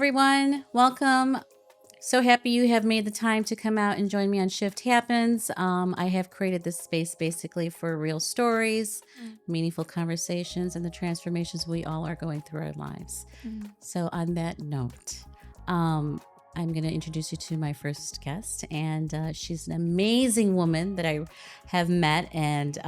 everyone. Welcome. So happy you have made the time to come out and join me on Shift Happens. I have created this space basically for real stories, meaningful conversations, and the transformations we all are going through our lives. So, on that note, I'm going to introduce you to my first guest, and she's an amazing woman that I have met, and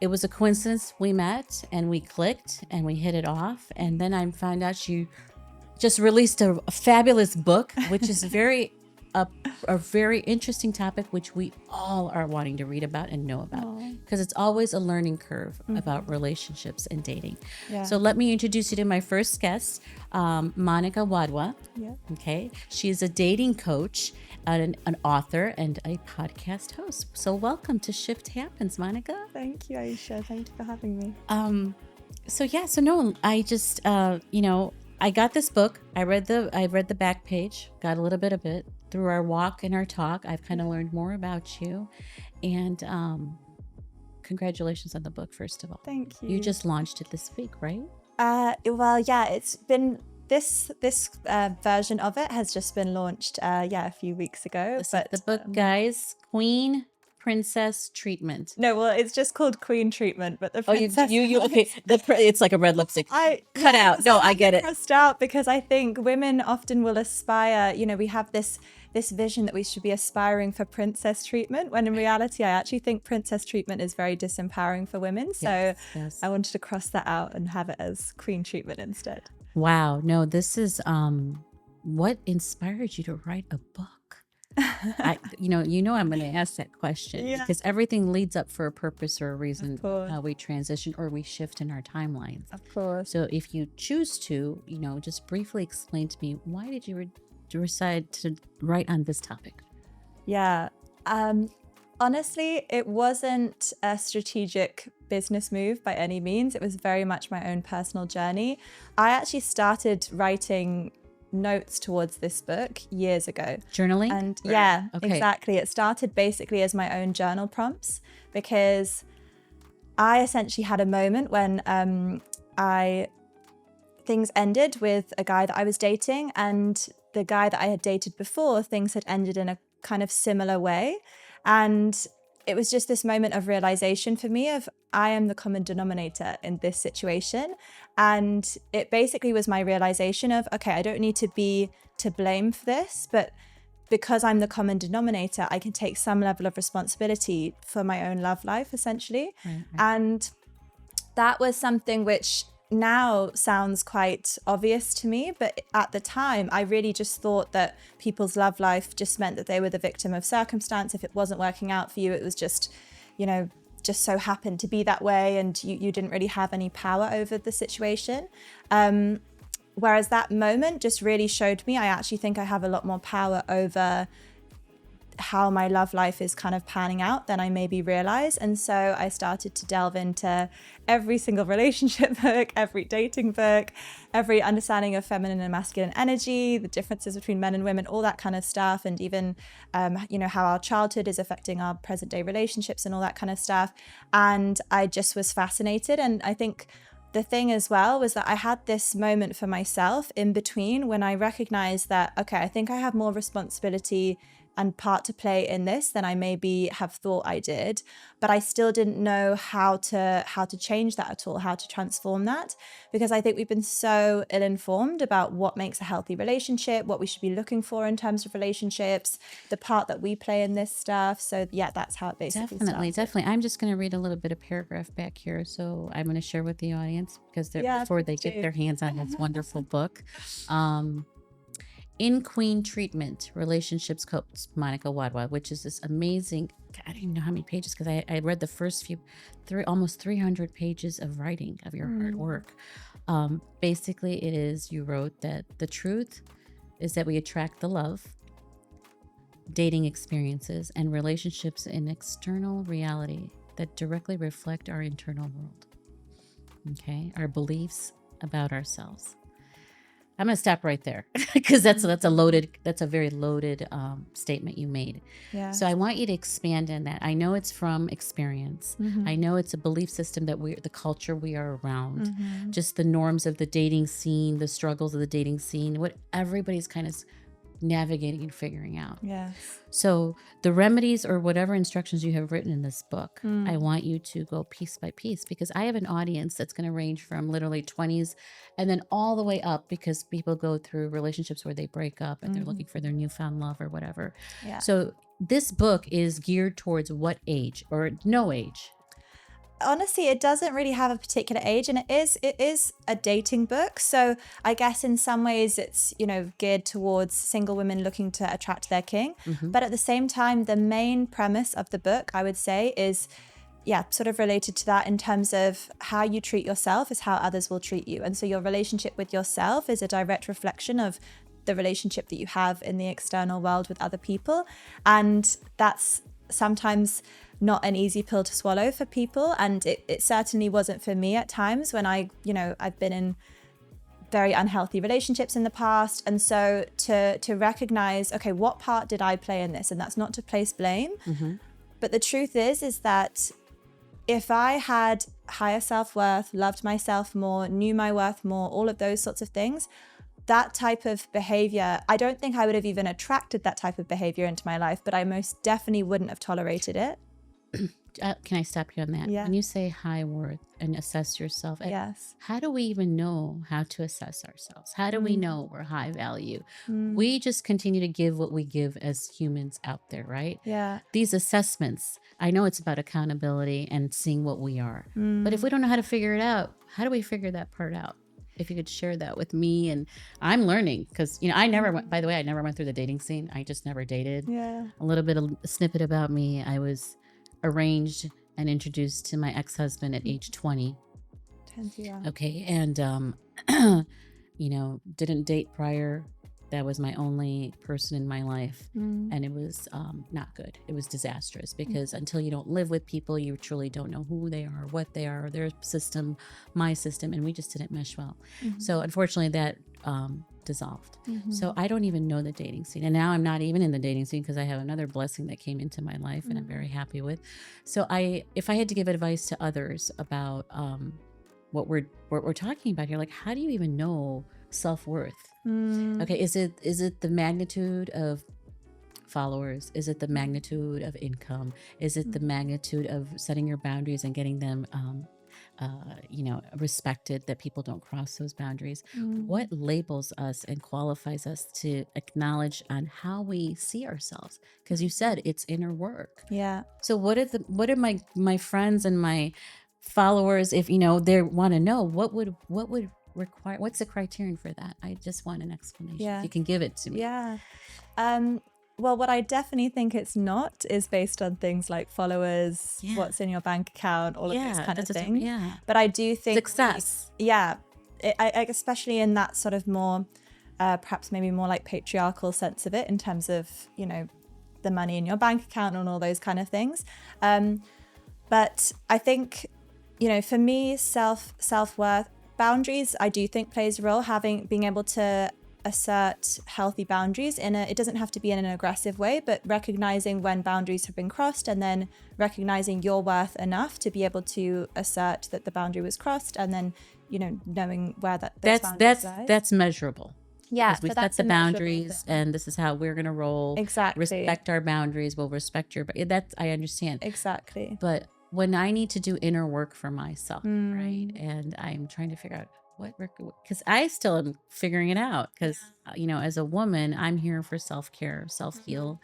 it was a coincidence we met and we clicked and we hit it off. And then I found out she just released a fabulous book, which is a very interesting topic, which we all are wanting to read about and know about, because it's always a learning curve about relationships and dating. Yeah. So let me introduce you to my first guest, Monica Wadwa. Yeah. Okay. She's a dating coach, an author, and a podcast host. So welcome to Shift Happens, Monica. Thank you, Aisha. Thank you for having me. I just, I got this book. I read the back page, got a little bit of it. Through our walk and our talk, I've kind of learned more about you. And congratulations on the book, first of all. Thank you. You just launched it this week, right? It's been this version of it has just been launched a few weeks ago. But the book, guys, Queen Princess Treatment. No, well, it's just called Queen Treatment, but the princess. Okay. It's like a red lipstick. Cut out. No, I get it. Crossed out because I think women often will aspire. We have this vision that we should be aspiring for princess treatment, when in reality, I actually think princess treatment is very disempowering for women. So yes. I wanted to cross that out and have it as Queen Treatment instead. Wow. No, this is what inspired you to write a book? I'm going to ask that question because everything leads up for a purpose or a reason. How we transition or we shift in our timelines. Of course. So if you choose to, just briefly explain to me, why did you decide to write on this topic? Yeah. Honestly, it wasn't a strategic business move by any means. It was very much my own personal journey. I actually started writing notes towards this book years ago. Journaling? And exactly. It started basically as my own journal prompts because I essentially had a moment when things ended with a guy that I was dating, and the guy that I had dated before, things had ended in a kind of similar way. And it was just this moment of realization for me of I am the common denominator in this situation. And it basically was my realization of, okay, I don't need to be to blame for this, but because I'm the common denominator, I can take some level of responsibility for my own love life, essentially. Right. And that was something which now sounds quite obvious to me, but at the time I really just thought that people's love life just meant that they were the victim of circumstance. If it wasn't working out for you, it was just so happened to be that way, and you didn't really have any power over the situation. Whereas that moment just really showed me I actually think I have a lot more power over how my love life is kind of panning out than I maybe realize. And so I started to delve into every single relationship book, every dating book, every understanding of feminine and masculine energy, the differences between men and women, all that kind of stuff. And even, how our childhood is affecting our present day relationships and all that kind of stuff. And I just was fascinated. And I think the thing as well was that I had this moment for myself in between when I recognized that, okay, I think I have more responsibility and part to play in this than I maybe have thought I did, but I still didn't know how to change that at all, how to transform that, because I think we've been so ill-informed about what makes a healthy relationship, what we should be looking for in terms of relationships, the part that we play in this stuff. So yeah, that's how it basically Definitely. I'm just going to read a little bit of paragraph back here. So I'm going to share with the audience because before they get their hands on this wonderful book. In Queen Treatment, Relationships Coach, Monica Wadwa, which is this amazing, I don't even know how many pages, because I read the first almost 300 pages of writing of your hard work. Basically, you wrote that the truth is that we attract the love, dating experiences, and relationships in external reality that directly reflect our internal world. Okay, our beliefs about ourselves. I'm going to stop right there because that's a very loaded statement you made. Yeah. So I want you to expand on that. I know it's from experience. I know it's a belief system that the culture we are around, just the norms of the dating scene, the struggles of the dating scene, what everybody's kind of navigating and figuring out. Yes. So the remedies or whatever instructions you have written in this book, I want you to go piece by piece, because I have an audience that's going to range from literally 20s and then all the way up, because people go through relationships where they break up and they're looking for their newfound love or whatever. Yeah. So this book is geared towards what age or no age? Honestly, it doesn't really have a particular age, and it is a dating book. So I guess in some ways it's, geared towards single women looking to attract their king. But at the same time, the main premise of the book, I would say, is sort of related to that in terms of how you treat yourself is how others will treat you. And so your relationship with yourself is a direct reflection of the relationship that you have in the external world with other people. And that's sometimes not an easy pill to swallow for people. And it certainly wasn't for me at times when I've been in very unhealthy relationships in the past. And so to recognize, okay, what part did I play in this? And that's not to place blame. But the truth is that if I had higher self-worth, loved myself more, knew my worth more, all of those sorts of things, that type of behavior, I don't think I would have even attracted that type of behavior into my life, but I most definitely wouldn't have tolerated it. Can I stop you on that? Yeah. When you say high worth and assess yourself, Yes. how do we even know how to assess ourselves? How do we know we're high value? We just continue to give what we give as humans out there, right? Yeah. These assessments, I know it's about accountability and seeing what we are. But if we don't know how to figure it out, how do we figure that part out? If you could share that with me. And I'm learning because, I never went, by the way, I never went through the dating scene. I just never dated. Yeah. A little bit of a snippet about me. I was arranged and introduced to my ex-husband at age 20. Okay. And, didn't date prior. That was my only person in my life. And it was not good. It was disastrous because until you don't live with people, you truly don't know who they are, what they are, their system, my system. And we just didn't mesh well. So unfortunately that dissolved. So I don't even know the dating scene. And now I'm not even in the dating scene because I have another blessing that came into my life and I'm very happy with. So if I had to give advice to others about what we're talking about here, like how do you even know self-worth? Okay, is it the magnitude of followers? Is it the magnitude of income? Is it the magnitude of setting your boundaries and getting them respected, that people don't cross those boundaries? What labels us and qualifies us to acknowledge on how we see ourselves? Because you said it's inner work. Yeah. So what are my friends and my followers, if they want to know, what would require, what's the criterion for that? I just want an explanation. If you can give it to me. Yeah. Well, what I definitely think it's not is based on things like followers, what's in your bank account, all of those kind of things. But I do think success. I especially in that sort of more, perhaps maybe more like patriarchal sense of it, in terms of the money in your bank account and all those kind of things. But I think for me, self-worth, boundaries, I do think plays a role. Being able to assert healthy boundaries it doesn't have to be in an aggressive way, but recognizing when boundaries have been crossed and then recognizing your worth enough to be able to assert that the boundary was crossed, and then knowing where that's measurable. Yeah, we set the boundaries and this is how we're going to roll. Exactly. Respect our boundaries. We'll respect your, that I understand. Exactly. But when I need to do inner work for myself, right? And I'm trying to figure out because I still am figuring it out, because, as a woman, I'm here for self-care, self-heal.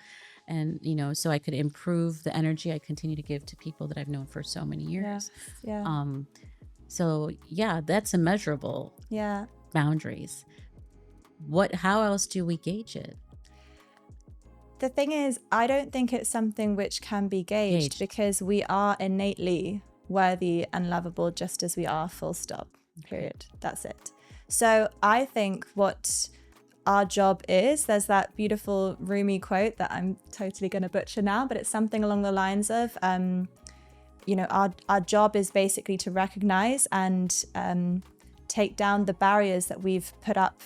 And, so I could improve the energy I continue to give to people that I've known for so many years. Yeah. So that's immeasurable. Yeah. Boundaries. How else do we gauge it? The thing is, I don't think it's something which can be gauged because we are innately worthy and lovable just as we are, full stop, period. That's it. So I think what our job is, there's that beautiful Rumi quote that I'm totally going to butcher now, but it's something along the lines of, our job is basically to recognize and take down the barriers that we've put up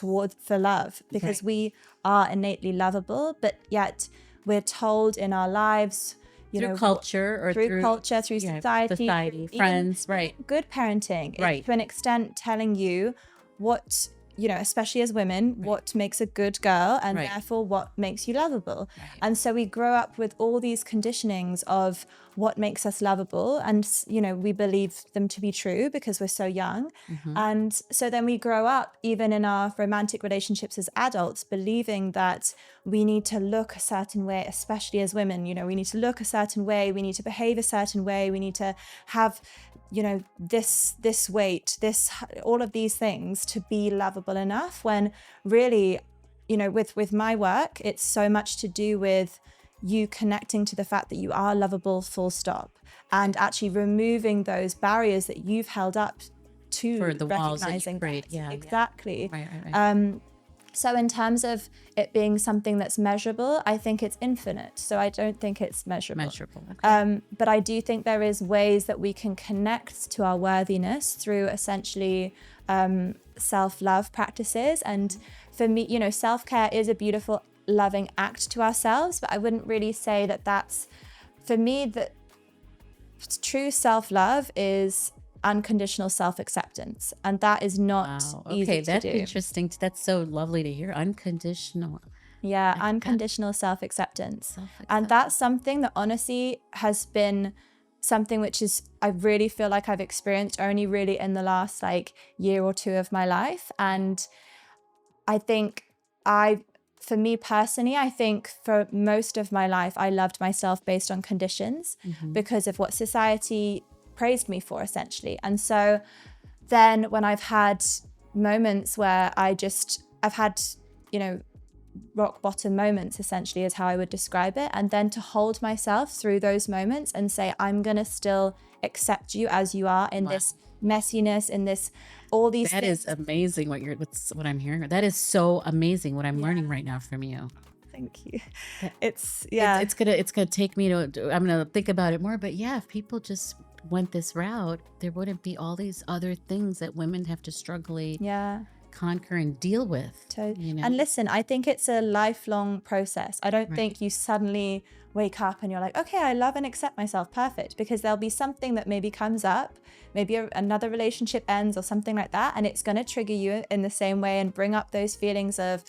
for love, because we are innately lovable, but yet we're told in our lives, through culture or through culture, through society, friends, right? Good parenting, Right. to an extent, telling you what, especially as women, what makes a good girl, and therefore what makes you lovable. And so we grow up with all these conditionings of what makes us lovable, and we believe them to be true because we're so young. And so then we grow up, even in our romantic relationships as adults, believing that we need to look a certain way, especially as women. We need to look a certain way, we need to behave a certain way, we need to have this weight, all of these things to be lovable enough, when really, with my work, it's so much to do with you connecting to the fact that you are lovable, full stop, and actually removing those barriers that you've held up to for the walls recognizing that you create. that. Exactly. Right. So in terms of it being something that's measurable, I think it's infinite. So I don't think it's measurable. Okay. But I do think there is ways that we can connect to our worthiness through essentially self-love practices. And for me, self-care is a beautiful, loving act to ourselves. But I wouldn't really say that that's, for me, that true self-love is unconditional self-acceptance, and that is not easy to that's do. Interesting. That's so lovely to hear. Unconditional Self-acceptance. And that's something that honestly has been something which is, I really feel like I've experienced only really in the last year or two of my life. And I think for me personally, I think for most of my life, I loved myself based on conditions because of what society praised me for, essentially. And so then when I've had moments where I've had, rock bottom moments, essentially, is how I would describe it. And then to hold myself through those moments and say, I'm going to still accept you as you are in this messiness, in this, all these That things. is amazing what I'm hearing. That is so amazing what I'm learning right now from you. Thank you. It's gonna take me I'm gonna think about it more. But yeah, if people just went this route, there wouldn't be all these other things that women have to struggle, conquer, and deal with. And listen, I think it's a lifelong process. I don't think you suddenly wake up and you're like, okay, I love and accept myself, perfect, because there'll be something that maybe comes up, maybe another relationship ends or something like that, and it's going to trigger you in the same way and bring up those feelings of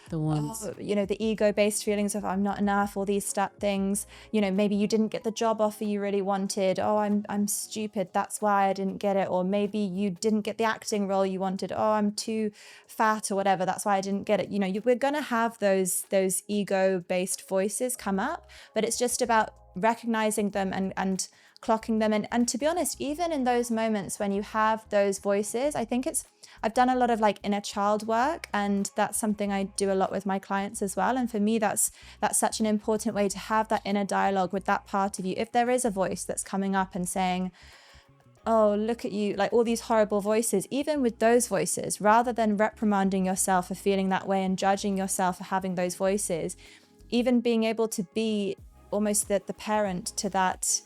the ones, the ego-based feelings of I'm not enough, all these things. Maybe you didn't get the job offer you really wanted. Oh, I'm stupid, that's why I didn't get it. Or maybe you didn't get the acting role you wanted. Oh, I'm too fat or whatever, that's why I didn't get it. We're gonna have those ego-based voices come up, but it's just about recognizing them and clocking them. And to be honest, even in those moments when you have those voices, I think I've done a lot of inner child work, and that's something I do a lot with my clients as well. And for me, that's such an important way to have that inner dialogue with that part of you. If there is a voice that's coming up and saying, oh, look at you, all these horrible voices, even with those voices, rather than reprimanding yourself for feeling that way and judging yourself for having those voices, even being able to be almost the parent to that.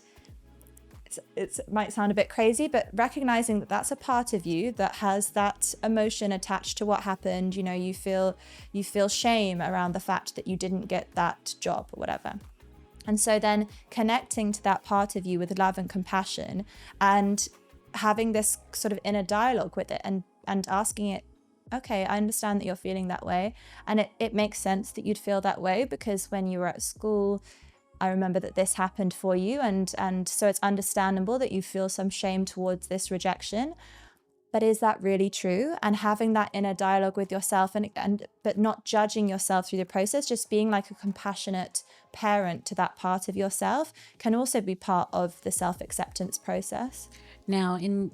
It might sound a bit crazy, but recognizing that that's a part of you that has that emotion attached to what happened. You feel shame around the fact that you didn't get that job or whatever. And so then connecting to that part of you with love and compassion, and having this sort of inner dialogue with it, and asking it, okay, I understand that you're feeling that way. And it makes sense that you'd feel that way, because when you were at school, I remember that this happened for you, and so it's understandable that you feel some shame towards this rejection. But is that really true? And having that inner dialogue with yourself, but not judging yourself through the process, just being a compassionate parent to that part of yourself, can also be part of the self-acceptance process. Now, in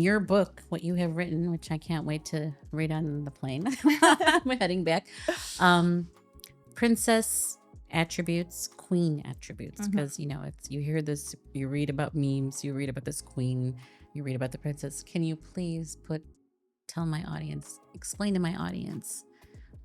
your book, what you have written, which I can't wait to read on the plane, I'm heading back, princess attributes, queen attributes, because you hear this, you read about memes, you read about this queen, you read about the princess. Can you please explain to my audience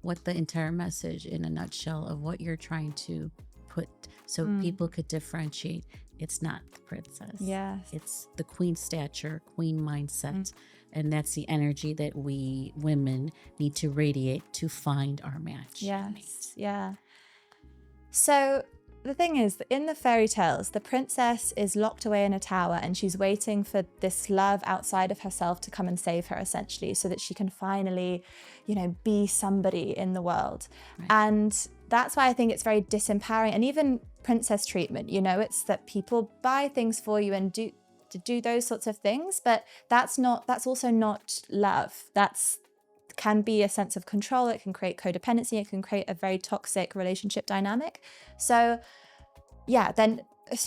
what the entire message in a nutshell of what you're trying to put, so people could differentiate? It's not the princess. Yes. It's the queen stature, queen mindset And that's the energy that we women need to radiate to find our match. Yes. Yeah. So the thing is, in the fairy tales, the princess is locked away in a tower and she's waiting for this love outside of herself to come and save her, essentially, so that she can finally, be somebody in the world. Right. And that's why I think it's very disempowering. And even princess treatment, it's that people buy things for you and do those sorts of things, but that's also not love. That's can be a sense of control. It can create codependency. It can create a very toxic relationship dynamic. So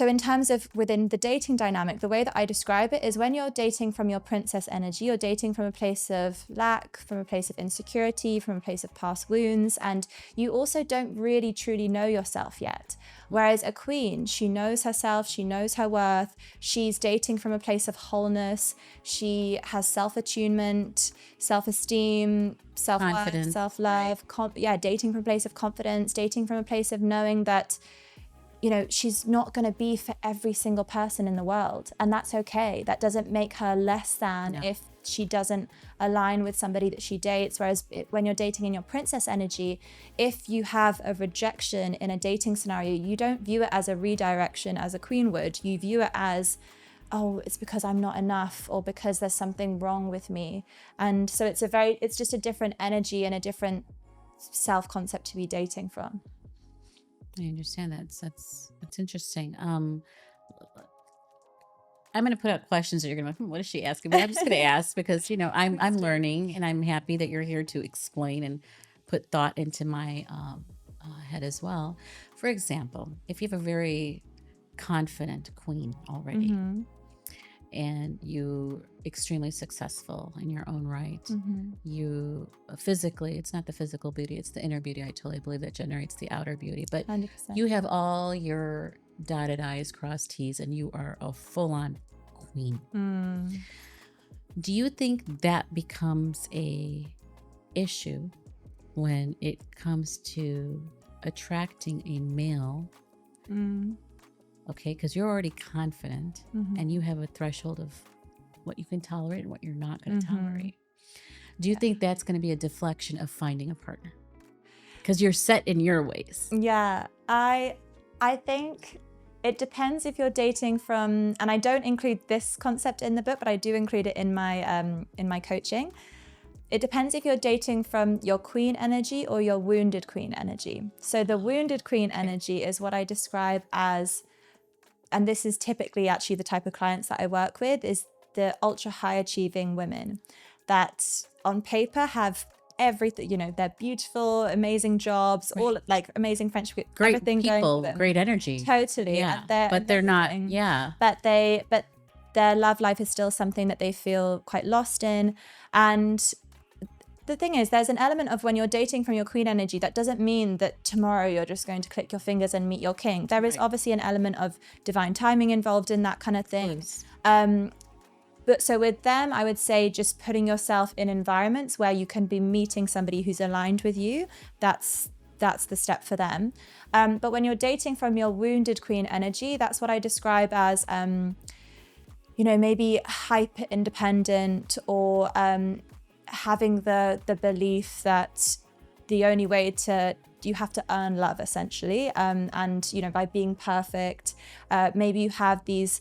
in terms of within the dating dynamic, the way that I describe it is when you're dating from your princess energy, you're dating from a place of lack, from a place of insecurity, from a place of past wounds, and you also don't really truly know yourself yet. Whereas a queen, she knows herself, she knows her worth, she's dating from a place of wholeness, she has self-attunement, self-esteem, self-worth, Confidence. self-love, dating from a place of confidence, dating from a place of knowing that she's not going to be for every single person in the world. And that's okay. That doesn't make her less than if she doesn't align with somebody that she dates. Whereas when you're dating in your princess energy, if you have a rejection in a dating scenario, you don't view it as a redirection as a queen would. You view it as, oh, it's because I'm not enough, or because there's something wrong with me. And so it's just a different energy and a different self-concept to be dating from. I understand that. That's interesting. I'm going to put out questions that you're going to what is she asking? But I'm just going to ask because, I'm learning, and I'm happy that you're here to explain and put thought into my head as well. For example, if you have a very confident queen already, Mm-hmm. and you extremely successful in your own right, Mm-hmm. you physically, it's not the physical beauty, it's the inner beauty. I totally believe that generates the outer beauty, but 100%. you have all your dotted I's, crossed T's, and you are a full-on queen. Do you think that becomes a issue when it comes to attracting a male? Okay, because you're already confident, and you have a threshold of what you can tolerate and what you're not going to tolerate. Do you think that's going to be a deflection of finding a partner? Because you're set in your ways. Yeah, I think it depends if you're dating from, and I don't include this concept in the book, but I do include it in my coaching. It depends if you're dating from your queen energy or your wounded queen energy. So the wounded queen energy is what I describe as, and this is typically actually the type of clients that I work with, is the ultra high achieving women that on paper have everything, they're beautiful, amazing jobs, all like amazing friendship, Great everything people, going for them. great energy. Totally. Yeah, And but they're not, But their love life is still something that they feel quite lost in. And the thing is, there's an element of when you're dating from your queen energy, that doesn't mean that tomorrow you're just going to click your fingers and meet your king. There is obviously an element of divine timing involved in that kind of thing. But so with them, I would say just putting yourself in environments where you can be meeting somebody who's aligned with you. That's the step for them. But when you're dating from your wounded queen energy, that's what I describe as, maybe hyper independent, or having the belief that the only way you have to earn love, essentially, and by being perfect. Maybe you have these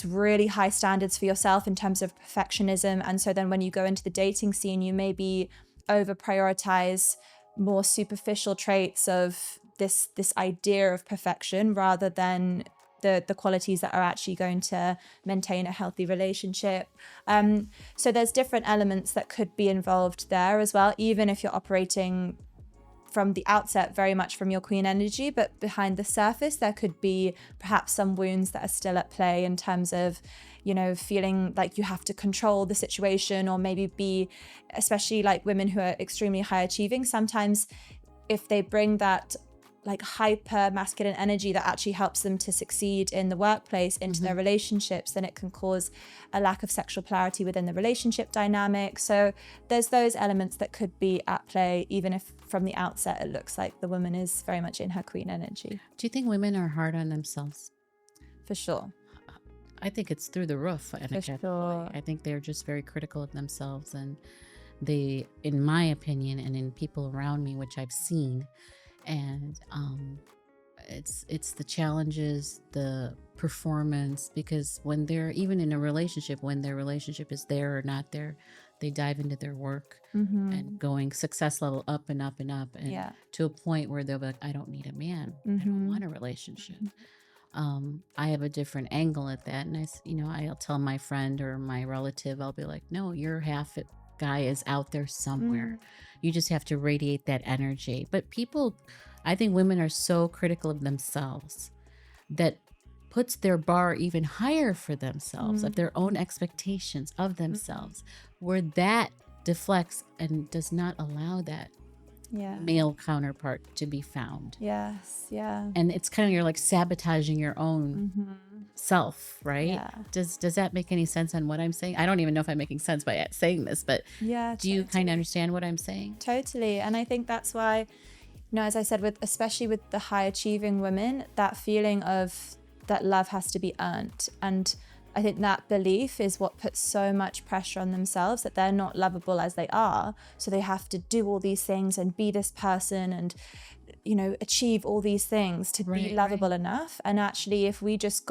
really high standards for yourself in terms of perfectionism, and so then when you go into the dating scene, you maybe over prioritize more superficial traits of this idea of perfection rather than the qualities that are actually going to maintain a healthy relationship. So there's different elements that could be involved there as well, even if you're operating from the outset very much from your queen energy, but behind the surface there could be perhaps some wounds that are still at play in terms of feeling like you have to control the situation, or maybe be, especially like women who are extremely high achieving, sometimes if they bring that like hyper masculine energy that actually helps them to succeed in the workplace into their relationships, then it can cause a lack of sexual polarity within the relationship dynamic. So there's those elements that could be at play, even if from the outset it looks like the woman is very much in her queen energy. Do you think women are hard on themselves? For sure. I think it's through the roof. For sure. I think they're just very critical of themselves, and they, in my opinion, and in people around me, which I've seen, and it's the challenges, the performance, because when they're even in a relationship, when their relationship is there or not there, they dive into their work and going success level up and up and up, and to a point where they'll be like, I don't need a man. I don't want a relationship. I have a different angle at that, and I'll tell my friend or my relative, I'll be like, no, your half guy is out there somewhere. You just have to radiate that energy. But people, I think women are so critical of themselves that puts their bar even higher for themselves, of their own expectations of themselves, where that deflects and does not allow that male counterpart to be found. Yes. Yeah. And it's kind of, you're like sabotaging your own self, right? Yeah. Does that make any sense on what I'm saying? I don't even know if I'm making sense by saying this, but do you kind of understand what I'm saying? Totally. And I think that's why, as I said, especially with the high achieving women, that feeling of that love has to be earned. And I think that belief is what puts so much pressure on themselves, that they're not lovable as they are. So they have to do all these things and be this person and, achieve all these things to be lovable enough. And actually, if we took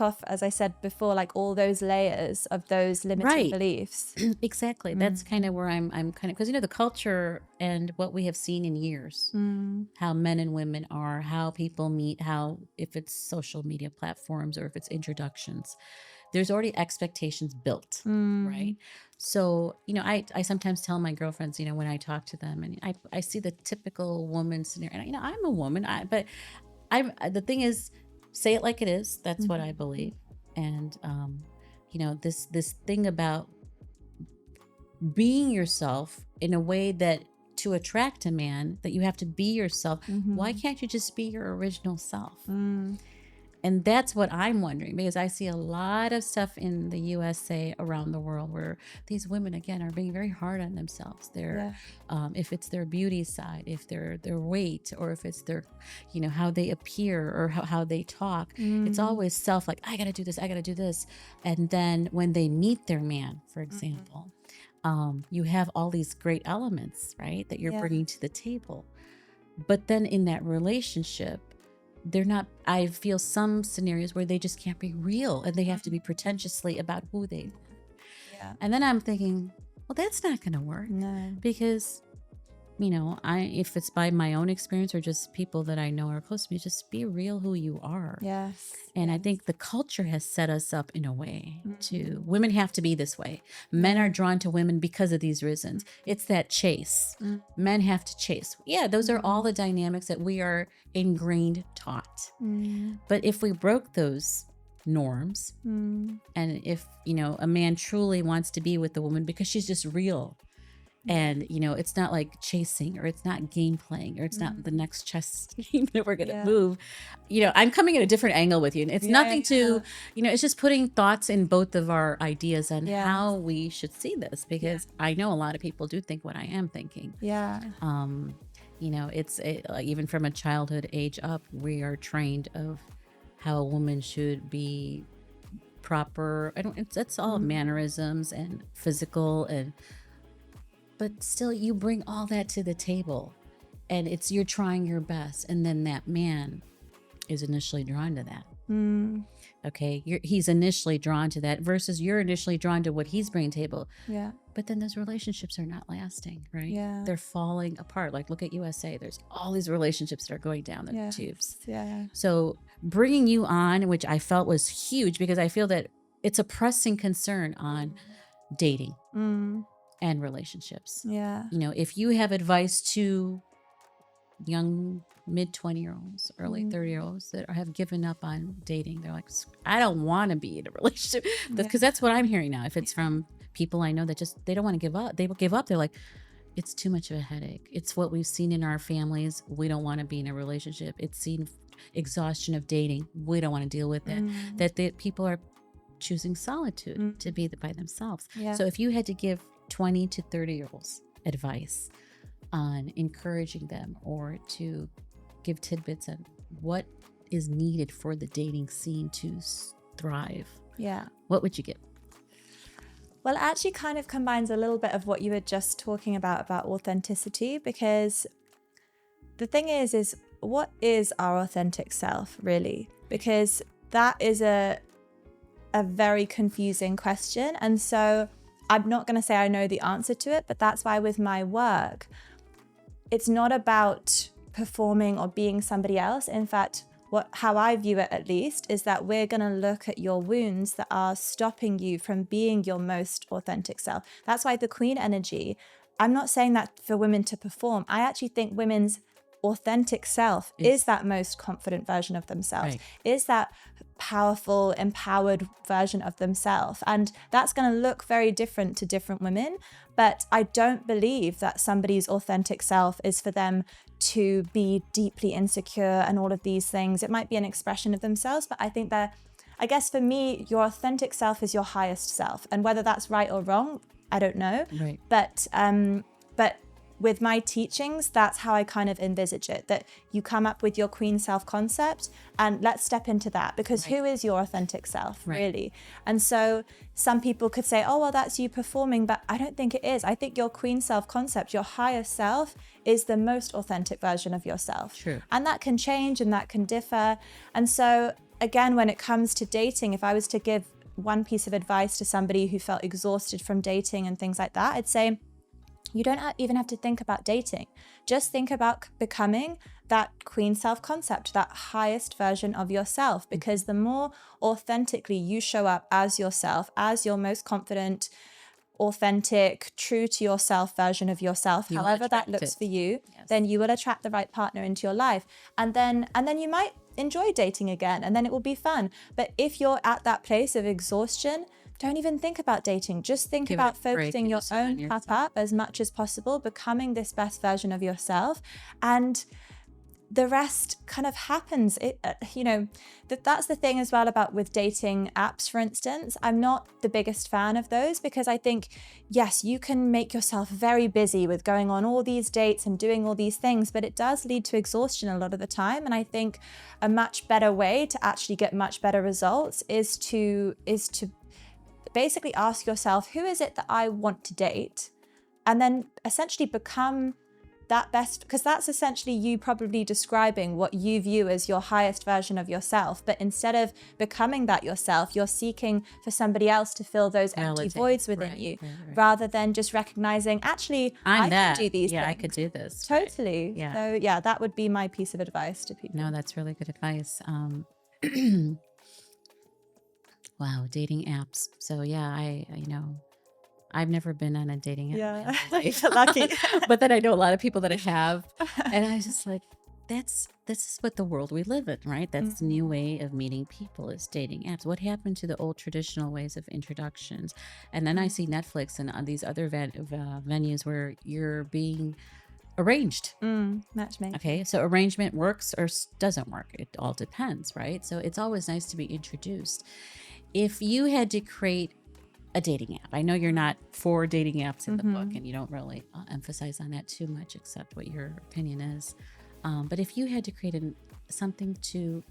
off, as I said before, like all those layers of those limiting beliefs. Exactly. That's kind of where I'm kind of, because the culture and what we have seen in years, how men and women are, how people meet, how, if it's social media platforms or if it's introductions, there's already expectations built, right? So, I sometimes tell my girlfriends, when I talk to them, and I see the typical woman scenario, and I'm a woman, but the thing is, say it like it is. That's what I believe. And, this thing about being yourself in a way that to attract a man, that you have to be yourself. Why can't you just be your original self? And that's what I'm wondering, because I see a lot of stuff in the USA, around the world, where these women, again, are being very hard on themselves. They're, if it's their beauty side, if their weight, or if it's their, how they appear or how they talk, it's always self, like, I got to do this, I got to do this. And then when they meet their man, for example, you have all these great elements, right, that you're bringing to the table. But then in that relationship, they're not, I feel some scenarios where they just can't be real, and they have to be pretentiously about who they are. And then I'm thinking, well, that's not going to work. No. Because, if it's by my own experience or just people that I know are close to me, just be real who you are. Yes. And I think the culture has set us up in a way to, women have to be this way. Men are drawn to women because of these reasons. It's that chase. Men have to chase. Yeah, those are all the dynamics that we are ingrained taught. But if we broke those norms, and if, a man truly wants to be with the woman because she's just real, and, it's not like chasing, or it's not game playing, or it's not the next chess game that we're going to move. I'm coming at a different angle with you. And it's nothing to, it's just putting thoughts in both of our ideas on how we should see this, because I know a lot of people do think what I am thinking. Yeah. It's even from a childhood age up, we are trained of how a woman should be proper. It's all mannerisms and physical, but still, you bring all that to the table, and you're trying your best, and then that man is initially drawn to that. Okay, he's initially drawn to that, versus you're initially drawn to what he's bringing to the table. Yeah. But then those relationships are not lasting, right? Yeah. They're falling apart. Like, look at USA. There's all these relationships that are going down the tubes. Yeah. So bringing you on, which I felt was huge, because I feel that it's a pressing concern on dating and relationships. Yeah. If you have advice to young mid 20-year-olds, early 30-year-olds that have given up on dating, they're like, I don't want to be in a relationship, because that's what I'm hearing now. If it's from people I know that just, they don't want to give up, they will give up. They're like, it's too much of a headache. It's what we've seen in our families. We don't want to be in a relationship. It's seen exhaustion of dating. We don't want to deal with that. That people are choosing solitude to be by themselves. So if you had to give 20 to 30-year-olds advice on encouraging them, or to give tidbits on what is needed for the dating scene to thrive, Yeah. what would you give? Well, it actually kind of combines a little bit of what you were just talking about authenticity, because the thing is what is our authentic self really? Because that is a very confusing question. And so I'm not going to say I know the answer to it, but that's why with my work, it's not about performing or being somebody else. In fact, how I view it at least is that we're going to look at your wounds that are stopping you from being your most authentic self. That's why the queen energy, I'm not saying that for women to perform. I actually think women's authentic self is that most confident version of themselves, right. is that powerful, empowered version of themselves. And that's going to look very different to different women. But I don't believe that somebody's authentic self is for them to be deeply insecure and all of these things. It might be an expression of themselves, but I think that, I guess for me, your authentic self is your highest self. And whether that's right or wrong, I don't know. Right. But with my teachings, that's how I kind of envisage it, that you come up with your queen self concept, and let's step into that, because who is your authentic self, really? And so some people could say, oh, well, that's you performing, but I don't think it is. I think your queen self concept, your higher self, is the most authentic version of yourself. True. And that can change and that can differ. And so again, when it comes to dating, if I was to give one piece of advice to somebody who felt exhausted from dating and things like that, I'd say, you don't even have to think about dating. Just think about becoming that queen self concept, that highest version of yourself, because the more authentically you show up as yourself, as your most confident, authentic, true to yourself version of yourself, however that looks for you, then you will attract the right partner into your life. And then you might enjoy dating again, and then it will be fun. But if you're at that place of exhaustion, don't even think about dating. Just think about focusing your own cup up as much as possible, becoming this best version of yourself, and the rest kind of happens. That's the thing as well about with dating apps, for instance. I'm not the biggest fan of those, because I think, yes, you can make yourself very busy with going on all these dates and doing all these things, but it does lead to exhaustion a lot of the time. And I think a much better way to actually get much better results is to basically ask yourself, who is it that I want to date? And then essentially become that best, because that's essentially you probably describing what you view as your highest version of yourself. But instead of becoming that yourself, you're seeking for somebody else to fill those empty voids within you, rather than just recognizing, actually, I can do these things. I could do this. Totally. Yeah. So yeah, that would be my piece of advice to people. No, that's really good advice. Wow, dating apps. So yeah, I've never been on a dating app. Yeah, lucky. But then I know a lot of people that have, and I was just like, this is what the world we live in, right? That's the new way of meeting people, is dating apps. What happened to the old traditional ways of introductions? And then I see Netflix and these other venues where you're being arranged. Matchmaking. Okay, so arrangement works or doesn't work. It all depends, right? So it's always nice to be introduced. If you had to create a dating app, I know you're not for dating apps in the book, and you don't really emphasize on that too much, except what your opinion is. But if you had to create something to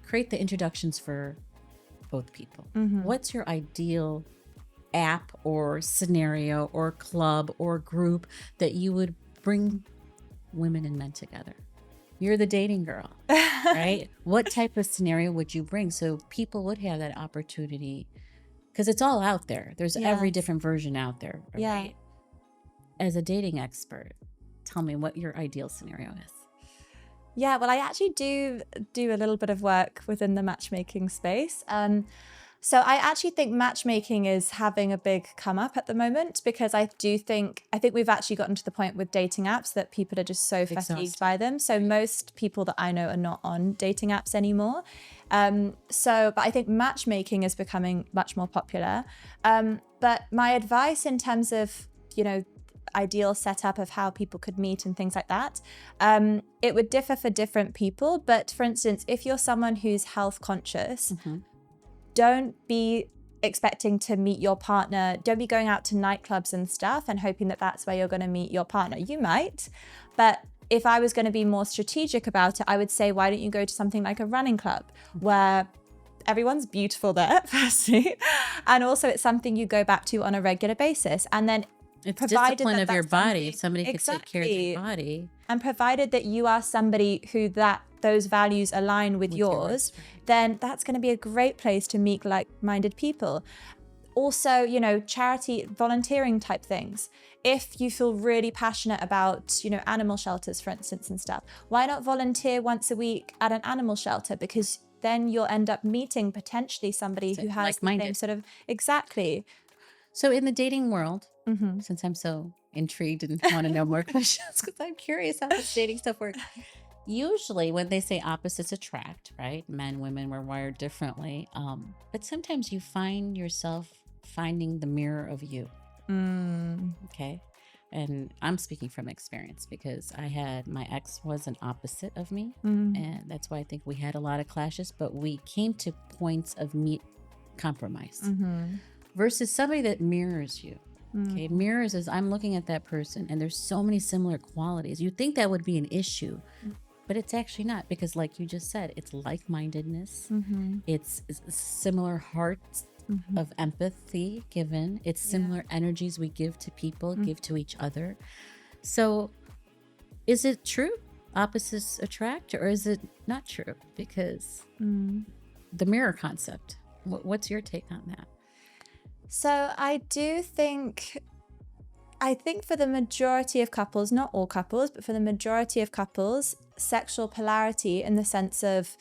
create the introductions for both people, what's your ideal app or scenario or club or group that you would bring women and men together? You're the dating girl, right? What type of scenario would you bring so people would have that opportunity? Because it's all out there. There's every different version out there, right? Yeah. As a dating expert, tell me what your ideal scenario is. Yeah, well, I actually do a little bit of work within the matchmaking space. So I actually think matchmaking is having a big come up at the moment, because I think we've actually gotten to the point with dating apps that people are just so fatigued by them. So most people that I know are not on dating apps anymore. But I think matchmaking is becoming much more popular. But my advice in terms of, ideal setup of how people could meet and things like that, it would differ for different people. But for instance, if you're someone who's health conscious, don't be expecting to meet your partner. Don't be going out to nightclubs and stuff and hoping that that's where you're going to meet your partner. You might, but if I was going to be more strategic about it, I would say, why don't you go to something like a running club, where everyone's beautiful there, firstly. And also it's something you go back to on a regular basis. And then It's provided discipline that of your that's body. somebody- If somebody could take care of your body. And provided that you are somebody who those values align with yours, then that's going to be a great place to meet like-minded people. Also, you know, charity, volunteering type things. If you feel really passionate about, you know, animal shelters, for instance, and stuff, why not volunteer once a week at an animal shelter? Because then you'll end up meeting potentially somebody who has the same sort of, exactly. So in the dating world, since I'm so intrigued and want to know more questions, because I'm curious how this dating stuff works. Usually when they say opposites attract, right? Men, women, we're wired differently. But sometimes you find yourself finding the mirror of you. Okay. And I'm speaking from experience because my ex was an opposite of me. And that's why I think we had a lot of clashes, but we came to points of compromise versus somebody that mirrors you. Okay. Mirrors is I'm looking at that person and there's so many similar qualities. You'd think that would be an issue, but it's actually not, because like you just said, it's like-mindedness. It's similar hearts of empathy given. It's similar energies we give to people, give to each other. So is it true opposites attract, or is it not true? Because the mirror concept, what's your take on that? So I think for the majority of couples, not all couples, but for the majority of couples, sexual polarity, in the sense of,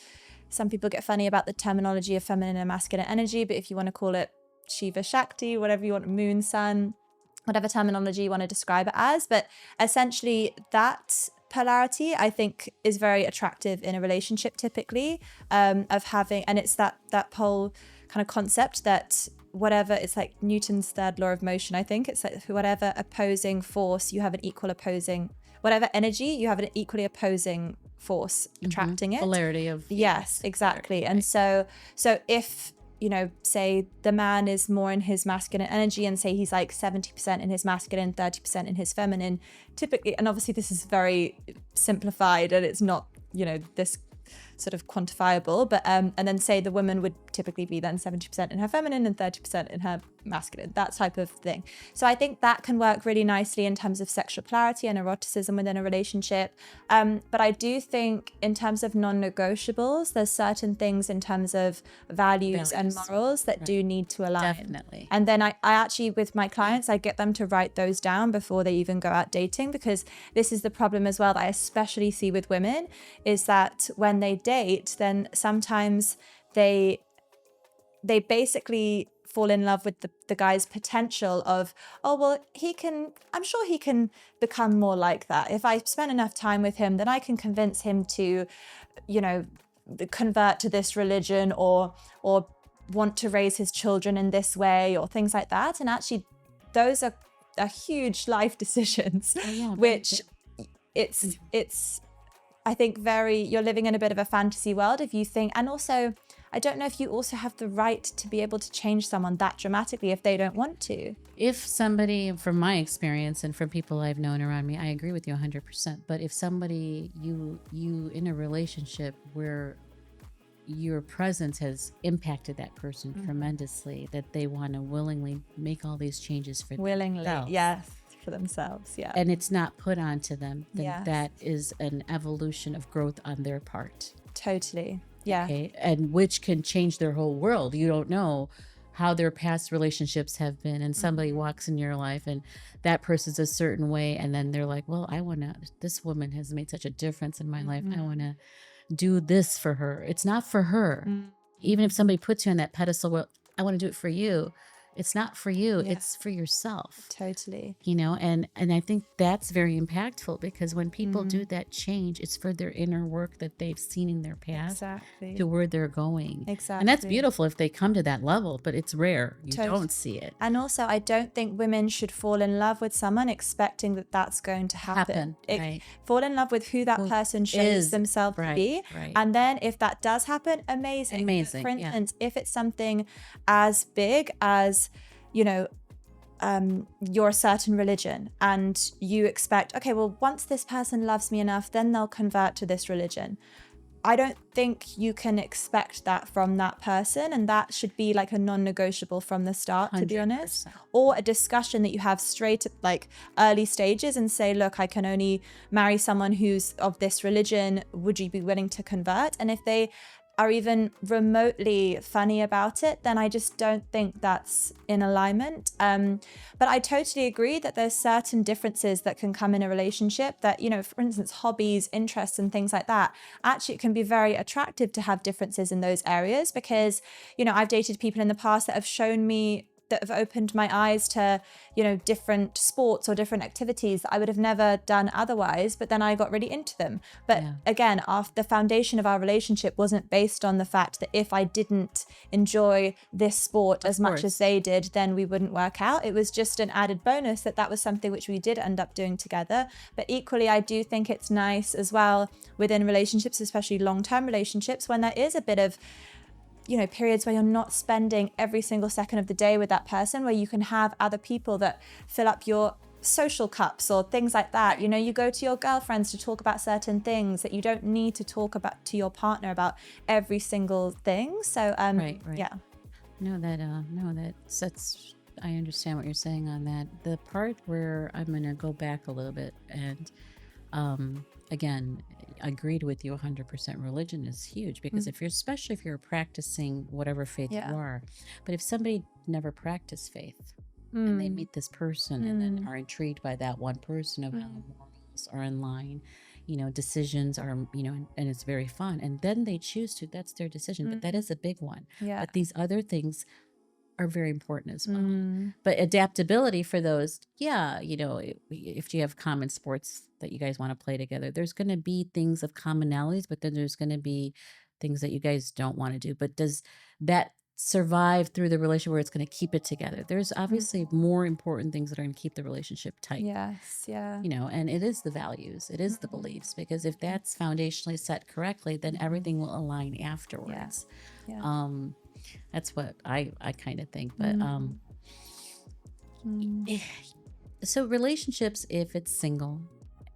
some people get funny about the terminology of feminine and masculine energy, but if you want to call it Shiva Shakti, whatever you want, moon, sun, whatever terminology you want to describe it as, but essentially that polarity I think is very attractive in a relationship typically, of having, and it's that whole kind of concept that whatever, it's like Newton's third law of motion, I think. It's like whatever opposing force, you have an equal opposing, whatever energy, you have an equally opposing force attracting it. Polarity of... Yes, exactly. And so if, you know, say the man is more in his masculine energy and say he's like 70% in his masculine, 30% in his feminine, typically, and obviously this is very simplified and it's not, you know, this sort of quantifiable, but and then say the woman would typically be then 70% in her feminine and 30% in her masculine, that type of thing. So I think that can work really nicely in terms of sexual polarity and eroticism within a relationship. But I do think in terms of non-negotiables, there's certain things in terms of values and morals that do need to align. Definitely. And then I actually, with my clients, I get them to write those down before they even go out dating, because this is the problem as well that I especially see with women, is that when they date, then sometimes they basically fall in love with the guy's potential of, oh, well, I'm sure he can become more like that. If I spend enough time with him, then I can convince him to, you know, convert to this religion or want to raise his children in this way or things like that. And actually, those are huge life decisions, which it's I think you're living in a bit of a fantasy world if you think, and also, I don't know if you also have the right to be able to change someone that dramatically if they don't want to. If somebody, from my experience and from people I've known around me, I agree with you 100%. But if somebody, you in a relationship where your presence has impacted that person tremendously, that they want to willingly make all these changes for themselves. Yes. For themselves, yeah. And it's not put onto them, then that is an evolution of growth on their part. Totally. Yeah. Okay. And which can change their whole world. You don't know how their past relationships have been, and somebody walks in your life and that person's a certain way, and then they're like, well, this woman has made such a difference in my life. I want to do this for her. It's not for her. Even if somebody puts you on that pedestal, well, I want to do it for you. It's not for you. It's for yourself. Totally. You know, and I think that's very impactful, because when people do that change, it's for their inner work that they've seen in their past to where they're going. Exactly. And that's beautiful if they come to that level, but it's rare. You don't see it. And also, I don't think women should fall in love with someone expecting that that's going to happen. Fall in love with who that person shows themselves to be. Right. And then if that does happen, amazing. For instance, if it's something as big as, you know, you're a certain religion and you expect, okay, well, once this person loves me enough, then they'll convert to this religion. I don't think you can expect that from that person. And that should be like a non-negotiable from the start, to be honest. 100%. Or a discussion that you have straight at like early stages and say, look, I can only marry someone who's of this religion. Would you be willing to convert? And if they are even remotely funny about it, then I just don't think that's in alignment. But I totally agree that there's certain differences that can come in a relationship that, you know, for instance, hobbies, interests, and things like that. Actually, it can be very attractive to have differences in those areas because, you know, I've dated people in the past that have shown me, that have opened my eyes to, you know, different sports or different activities that I would have never done otherwise, but then I got really into them. But again, the foundation of our relationship wasn't based on the fact that if I didn't enjoy this sport as much as they did, then we wouldn't work out. It was just an added bonus that was something which we did end up doing together. But equally, I do think it's nice as well within relationships, especially long-term relationships, when there is a bit of, you know, periods where you're not spending every single second of the day with that person, where you can have other people that fill up your social cups or things like that. You know, you go to your girlfriends to talk about certain things that you don't need to talk about to your partner about every single thing. So, yeah. No, that's, I understand what you're saying on that. The part where I'm going to go back a little bit and, again, I agreed with you 100%. Religion is huge because especially if you're practicing whatever faith you are, but if somebody never practiced faith and they meet this person and then are intrigued by that one person of how morals are in line, you know, decisions are, you know, and it's very fun. And then they choose to, that's their decision, but that is a big one. Yeah. But these other things are very important as well. But adaptability for those, you know, if you have common sports that you guys want to play together, there's going to be things of commonalities, but then there's going to be things that you guys don't want to do. But does that survive through the relationship where it's going to keep it together? There's obviously more important things that are going to keep the relationship tight. Yes, yeah. You know, and it is the values, it is the beliefs, because if that's foundationally set correctly, then everything will align afterwards. Yeah. That's what I kind of think. But so relationships, if it's single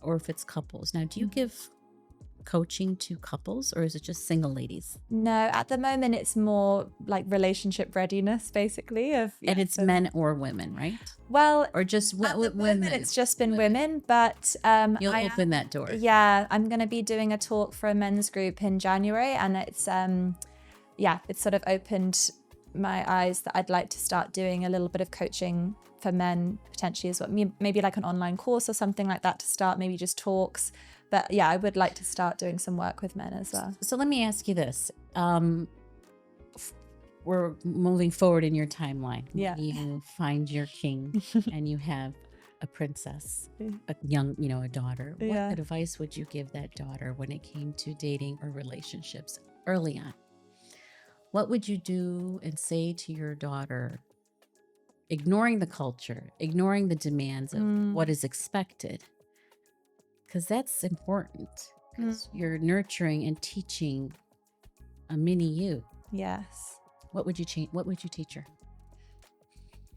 or if it's couples, now do you give coaching to couples or is it just single ladies? No, at the moment it's more like relationship readiness, basically. And it's men or women, right? Well, or just women. It's just been women, but you'll open that door. Yeah, I'm going to be doing a talk for a men's group in January, and it's it's sort of opened my eyes that I'd like to start doing a little bit of coaching for men potentially as well. Maybe like an online course or something like that to start, maybe just talks. But yeah, I would like to start doing some work with men as well. So let me ask you this. We're moving forward in your timeline. Yeah. You find your king and you have a princess, a young, you know, a daughter. What advice would you give that daughter when it came to dating or relationships early on? What would you do and say to your daughter, ignoring the culture, ignoring the demands of what is expected? Because that's important, because you're nurturing and teaching a mini you. Yes. What would you change? What would you teach her?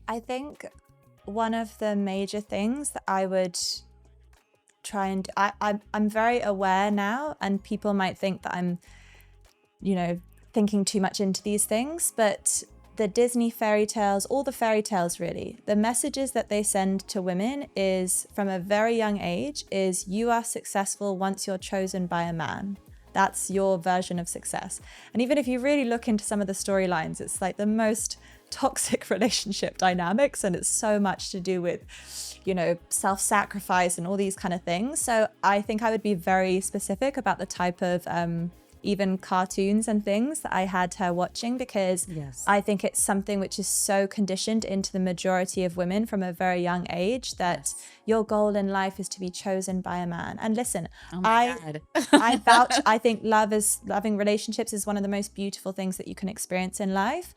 I think one of the major things that I would try and do, I'm very aware now, and people might think that I'm, you know, thinking too much into these things, but the Disney fairy tales, all the fairy tales really, the messages that they send to women is from a very young age is you are successful once you're chosen by a man. That's your version of success. And even if you really look into some of the storylines, it's like the most toxic relationship dynamics, and it's so much to do with, you know, self-sacrifice and all these kind of things. So I think I would be very specific about the type of even cartoons and things that I had her watching, because I think it's something which is so conditioned into the majority of women from a very young age that your goal in life is to be chosen by a man. And listen, I vouch, I think loving relationships is one of the most beautiful things that you can experience in life.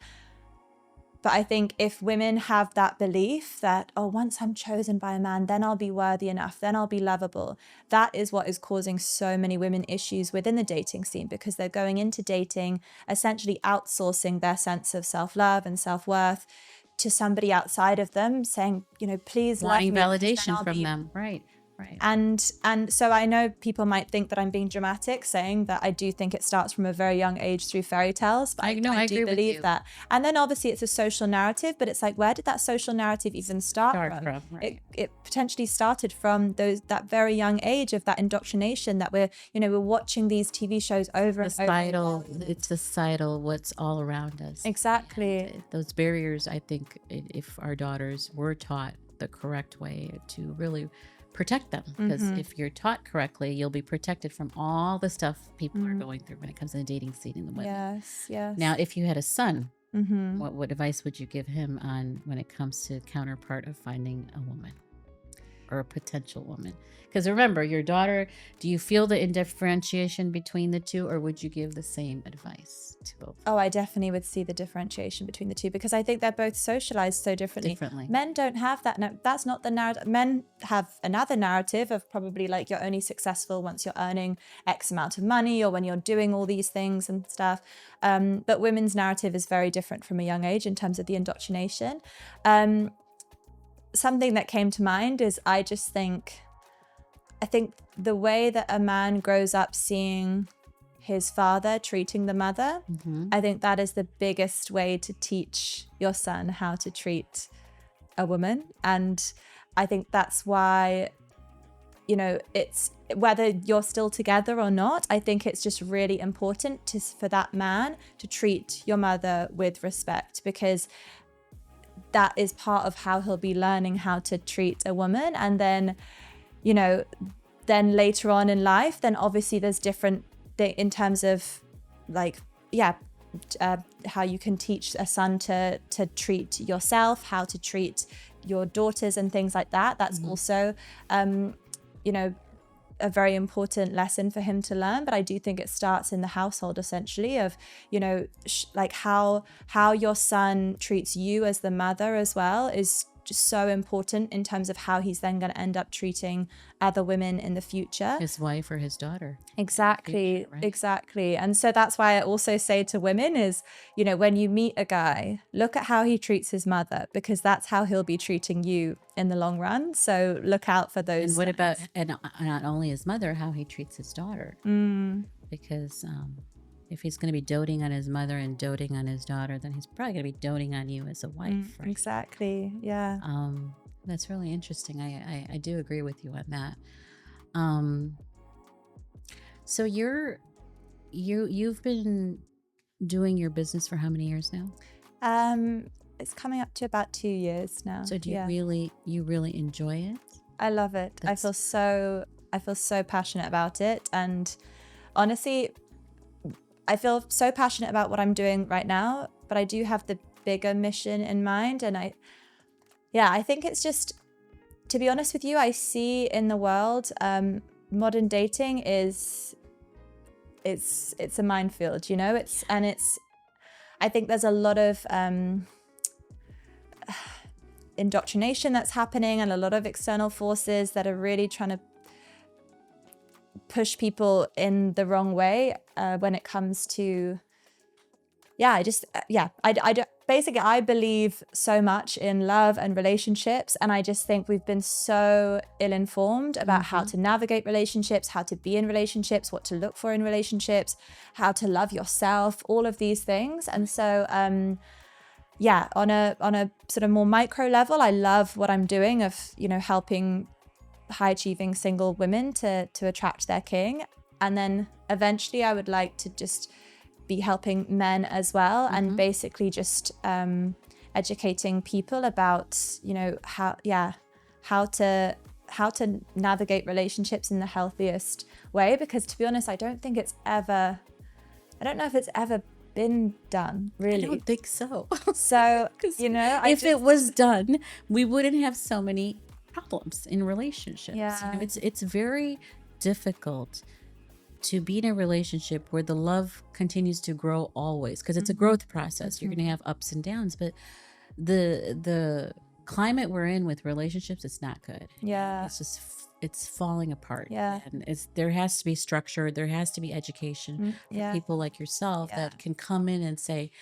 But I think if women have that belief that, oh, once I'm chosen by a man, then I'll be worthy enough, then I'll be lovable, that is what is causing so many women issues within the dating scene, because they're going into dating, essentially outsourcing their sense of self-love and self-worth to somebody outside of them, saying, you know, please love me. Wanting validation from them, right? Right. And so I know people might think that I'm being dramatic saying that I do think it starts from a very young age through fairy tales, but I know, I do agree with believe you. that. And then obviously it's a social narrative, but it's like, where did that social narrative even start from? Right. It potentially started from that very young age of that indoctrination that we're watching these TV shows over and over. It's societal, what's all around us. Exactly. And those barriers, I think, if our daughters were taught the correct way to really protect them, because if you're taught correctly, you'll be protected from all the stuff people are going through when it comes to the dating scene and the women. Yes. Now, if you had a son, what advice would you give him on when it comes to counterpart of finding a woman or a potential woman? Because remember, your daughter, do you feel the differentiation between the two, or would you give the same advice to both? Oh, I definitely would see the differentiation between the two, because I think they're both socialized so differently. Men don't have that. No, that's not the narrative. Men have another narrative of probably like you're only successful once you're earning X amount of money or when you're doing all these things and stuff. But women's narrative is very different from a young age in terms of the indoctrination. Something that came to mind is I think the way that a man grows up seeing his father treating the mother, I think that is the biggest way to teach your son how to treat a woman. And I think that's why, it's whether you're still together or not, I think it's just really important for that man to treat your mother with respect, because that is part of how he'll be learning how to treat a woman. And then, then later on in life, then obviously there's different in terms of like, how you can teach a son to treat yourself, how to treat your daughters and things like that. That's also, a very important lesson for him to learn. But I do think it starts in the household, essentially, of, like how your son treats you as the mother as well is just so important in terms of how he's then going to end up treating other women in the future. His wife or his daughter. Exactly. Future, right? Exactly. And so that's why I also say to women is, when you meet a guy, look at how he treats his mother, because that's how he'll be treating you in the long run. So look out for those. And what about, and not only his mother, how he treats his daughter? Because if he's going to be doting on his mother and doting on his daughter, then he's probably going to be doting on you as a wife. Right? Exactly. Yeah. That's really interesting. I do agree with you on that. So you've been doing your business for how many years now? It's coming up to about 2 years now. So do you really enjoy it? I love it. I feel so passionate about it. And honestly, I feel so passionate about what I'm doing right now, but I do have the bigger mission in mind. And I think it's just, to be honest with you, I see in the world, modern dating it's a minefield, I think there's a lot of indoctrination that's happening and a lot of external forces that are really trying to push people in the wrong way when it comes to I believe so much in love and relationships, and I just think we've been so ill-informed about how to navigate relationships, how to be in relationships, what to look for in relationships, how to love yourself, all of these things. And so on a sort of more micro level, I love what I'm doing of helping high achieving single women to attract their king. And then eventually I would like to just be helping men as well, and basically just educating people about how to navigate relationships in the healthiest way, because to be honest, I don't know if it's ever been done, really. I don't think so. So if it was done, we wouldn't have so many problems in relationships. It's very difficult to be in a relationship where the love continues to grow always, because it's a growth process. You're going to have ups and downs, but the climate we're in with relationships, it's not good. It's falling apart. And there has to be structure, there has to be education for people like yourself that can come in and say,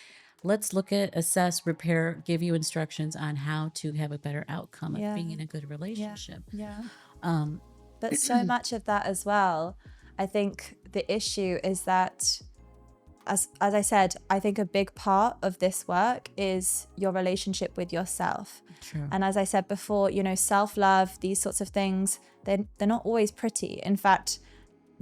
let's look at, assess, repair, give you instructions on how to have a better outcome of being in a good relationship. But so much of that as well, I think the issue is that, as I said, I think a big part of this work is your relationship with yourself. True. And as I said before, self-love, these sorts of things, they're not always pretty. In fact,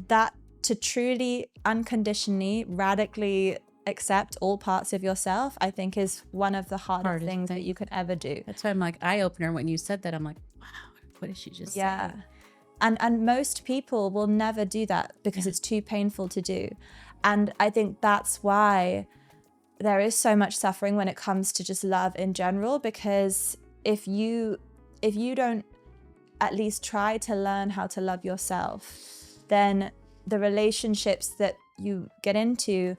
that to truly unconditionally, radically accept all parts of yourself, I think is one of the hardest things that you could ever do. That's why I'm like, eye opener. When you said that, I'm like, wow, what did she just say? And most people will never do that because it's too painful to do. And I think that's why there is so much suffering when it comes to just love in general, because if you don't at least try to learn how to love yourself, then the relationships that you get into,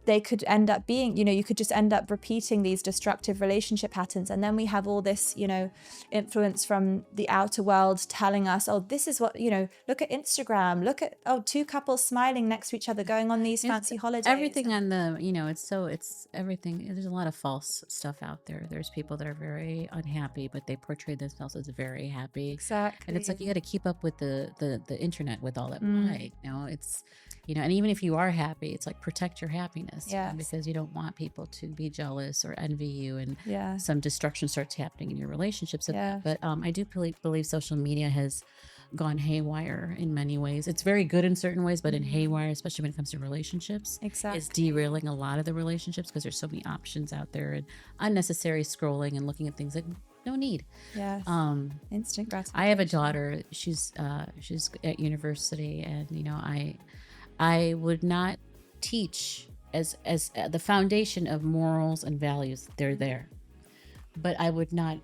they could end up being, you could just end up repeating these destructive relationship patterns. And then we have all this, influence from the outer world telling us, oh, this is what, look at Instagram, look at, two couples smiling next to each other going on these fancy holidays. Everything on the, it's everything. There's a lot of false stuff out there. There's people that are very unhappy, but they portray themselves as very happy. Exactly. And it's like, you got to keep up with the internet with all that lie. It's, and even if you are happy, it's like, protect your happiness. Yes. Because you don't want people to be jealous or envy you, and some destruction starts happening in your relationships. But I do believe social media has gone haywire in many ways. It's very good in certain ways, but in haywire, especially when it comes to relationships, it's derailing a lot of the relationships because there's so many options out there and unnecessary scrolling and looking at things that no need. Yes. Instant gratification. I have a daughter. She's at university, and I would not teach as the foundation of morals and values. They're there, but I would not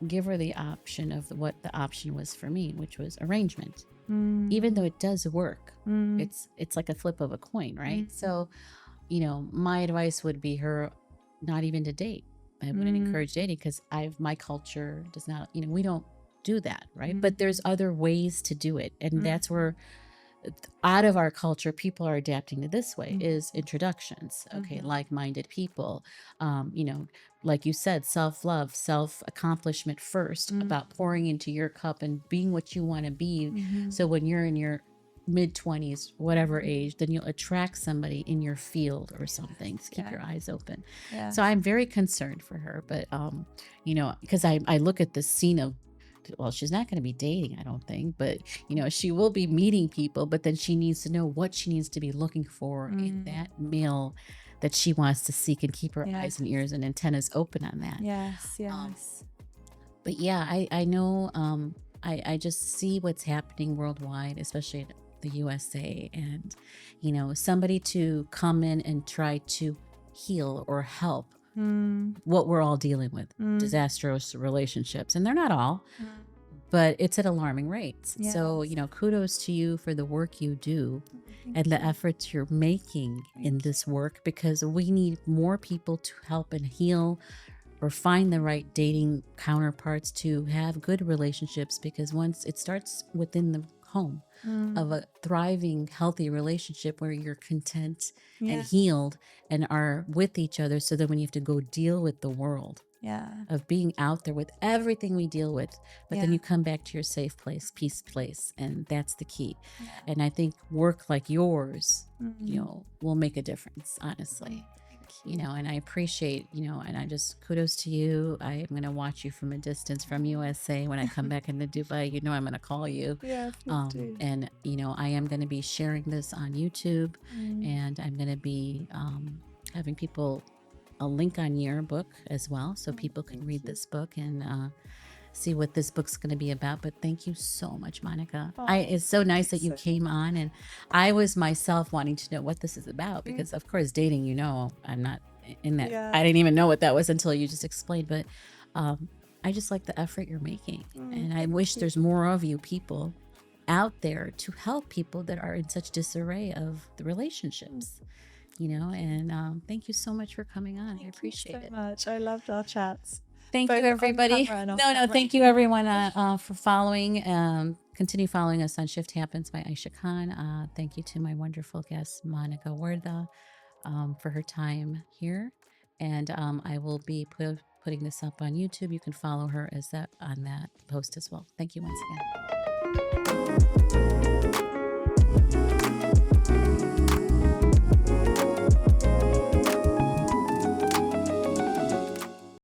give her the option of what the option was for me, which was arrangement. Even though it does work, it's like a flip of a coin, right? So, my advice would be her not even to date. I wouldn't encourage dating because my culture does not, we don't do that, right? But there's other ways to do it, and that's where, out of our culture, people are adapting to this way, is introductions. Okay. Like-minded people, like you said, self-love, self-accomplishment first, about pouring into your cup and being what you want to be. So when you're in your mid-20s, whatever age, then you'll attract somebody in your field or something. So keep your eyes open. So I'm very concerned for her, but because I look at this scene of, well, she's not going to be dating, I don't think, but she will be meeting people, but then she needs to know what she needs to be looking for in that male that she wants to seek, and keep her eyes and ears and antennas open on that. Yes. But yeah, I know, I just see what's happening worldwide, especially in the USA, and somebody to come in and try to heal or help what we're all dealing with, disastrous relationships, and they're not all, but it's at alarming rates. So kudos to you for the work you do and the efforts you're making in this work, because we need more people to help and heal or find the right dating counterparts to have good relationships, because once it starts within the home of a thriving, healthy relationship where you're content and healed and are with each other, so that when you have to go deal with the world of being out there with everything we deal with, but then you come back to your safe place, peace place, and that's the key. And I think work like yours, will make a difference, honestly. And I appreciate, and I just kudos to you. I am going to watch you from a distance from USA. When I come back into Dubai, I'm going to call you. And, I am going to be sharing this on YouTube, and I'm going to be having people a link on your book as well, so people can read this book and see what this book's going to be about. But thank you so much, Monica. It's so nice that you came on, and I was myself wanting to know what this is about, because of course dating, I'm not in that. I didn't even know what that was until you just explained, but I just like the effort you're making, and I wish there's more of you people out there to help people that are in such disarray of the relationships, and thank you so much for coming on. I appreciate it so much. I loved our chats. Thank you, everybody. Thank you, everyone, for following. Continue following us on Shift Happens by Aisha Khan. Thank you to my wonderful guest, Monica Wadwa, for her time here. And I will be putting this up on YouTube. You can follow her on that post as well. Thank you once again.